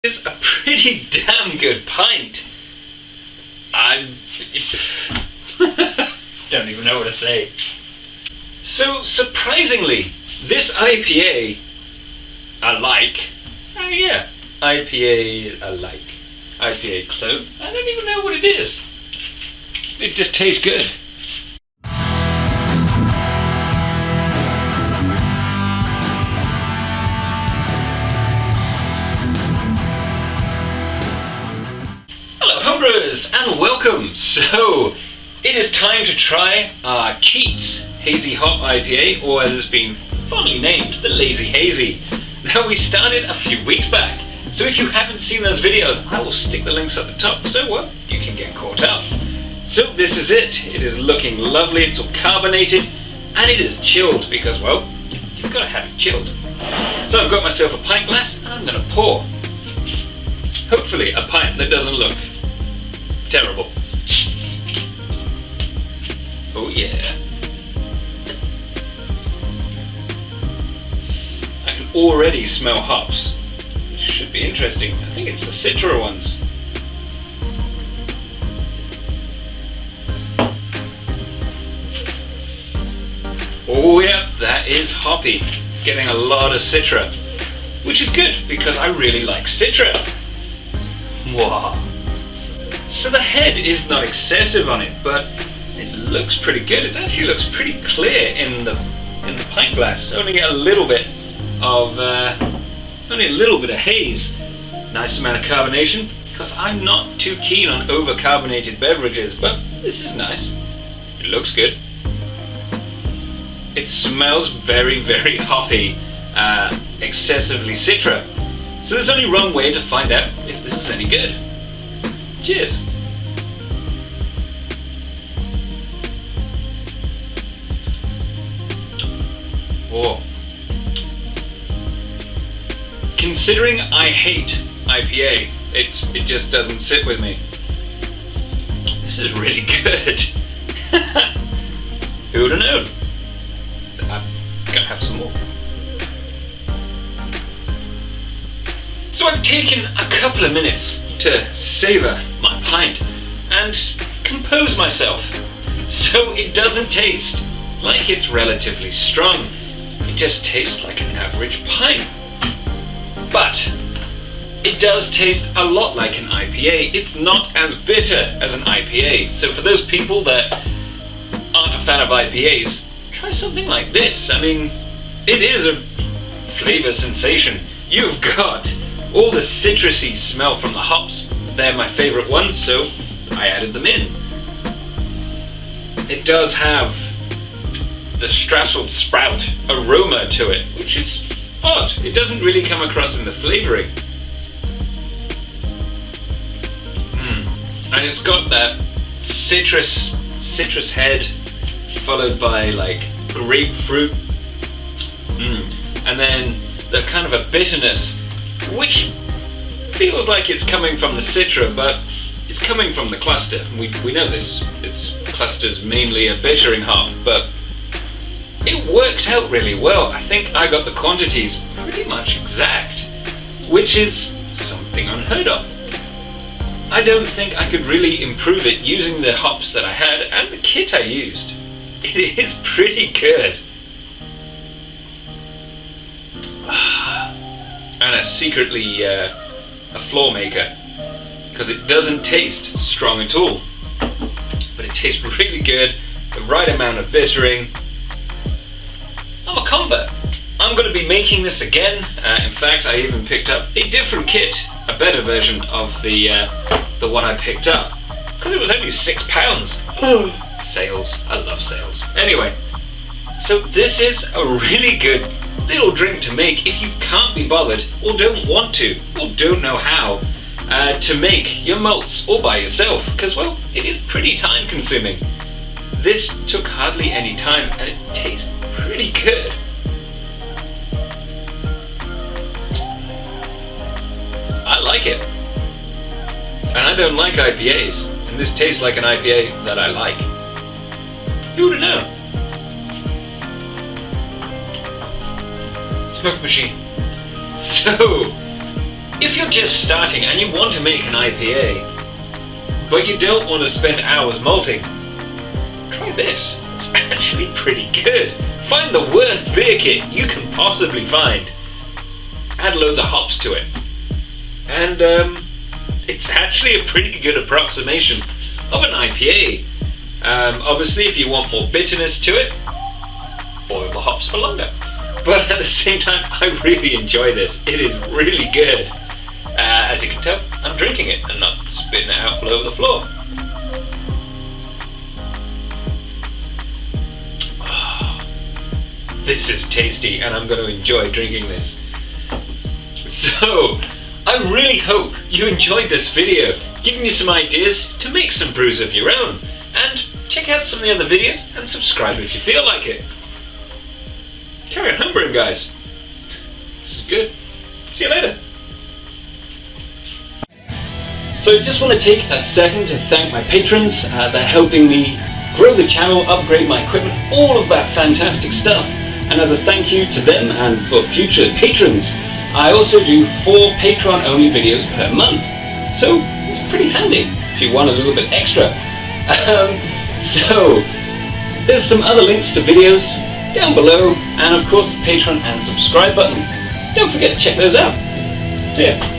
Is a pretty damn good pint. I don't even know what to say. So surprisingly, this IPA I like. Oh yeah, IPA I like. IPA clone. I don't even know what it is. It just tastes good. Homebrewers, and welcome! So, it is time to try our Cheats Hazy Hop IPA, or as it's been fondly named, the Lazy Hazy. Now, we started a few weeks back, so if you haven't seen those videos, I will stick the links at the top, so well, you can get caught up. So this is it. It is looking lovely, it's all carbonated, and it is chilled, because, well, you've got to have it chilled. So I've got myself a pint glass, and I'm going to pour. Hopefully a pint that doesn't look terrible. Oh yeah. I can already smell hops. This should be interesting. I think it's the citra ones. Oh yeah, that is hoppy. Getting a lot of citra, which is good because I really like citra. Wow. So the head is not excessive on it, but it looks pretty good. It actually looks pretty clear in the pint glass. Only a little bit of haze. Nice amount of carbonation, because I'm not too keen on over-carbonated beverages, but this is nice. It looks good. It smells very, very hoppy, excessively citra. So there's only one way to find out if this is any good. Cheers! Oh. Considering I hate IPA, it just doesn't sit with me. This is really good. Who would have known? I'm gonna have some more. So I've taken a couple of minutes to savour my pint and compose myself, so it doesn't taste like it's relatively strong. It just tastes like an average pint, but it does taste a lot like an IPA. It's not as bitter as an IPA, so for those people that aren't a fan of IPAs, try something like this. I mean, it is a flavour sensation. You've got all the citrusy smell from the hops. They're my favourite ones, so I added them in. It does have the Strassled Sprout aroma to it, which is odd. It doesn't really come across in the flavouring. And it's got that citrus head, followed by like grapefruit, and then the kind of a bitterness, which feels like it's coming from the citra, but it's coming from the cluster. We know this. It's cluster's mainly a bittering hop, but it worked out really well. I think I got the quantities pretty much exact, which is something unheard of. I don't think I could really improve it using the hops that I had and the kit I used. It is pretty good. And a secretly a floor maker, because it doesn't taste strong at all, but it tastes really good, the right amount of bittering. I'm a convert. I'm going to be making this again. In fact, I even picked up a different kit, a better version of the one I picked up, because it was only £6. Sales. I love sales. Anyway, so this is a really good little drink to make if you can't be bothered, or don't want to, or don't know how to make your malts all by yourself, because, well, it is pretty time consuming. This took hardly any time and it tastes pretty good. I like it. And I don't like IPAs, and this tastes like an IPA that I like. Who would know? Smoke machine. So, if you're just starting and you want to make an IPA, but you don't want to spend hours malting, try this. It's actually pretty good. Find the worst beer kit you can possibly find. Add loads of hops to it. And it's actually a pretty good approximation of an IPA. Obviously, if you want more bitterness to it, boil the hops for longer. But at the same time, I really enjoy this. It is really good. As you can tell, I'm drinking it and not spitting it out all over the floor. Oh, this is tasty, and I'm going to enjoy drinking this. So, I really hope you enjoyed this video, giving you some ideas to make some brews of your own. And check out some of the other videos and subscribe if you feel like it. Carry on homebrewing, guys. This is good. See you later. So I just want to take a second to thank my patrons. They're helping me grow the channel, upgrade my equipment, all of that fantastic stuff. And as a thank you to them and for future patrons, I also do 4 Patreon only videos per month. So it's pretty handy if you want a little bit extra. So there's some other links to videos down below, and of course the Patreon and subscribe button. Don't forget to check those out. See ya.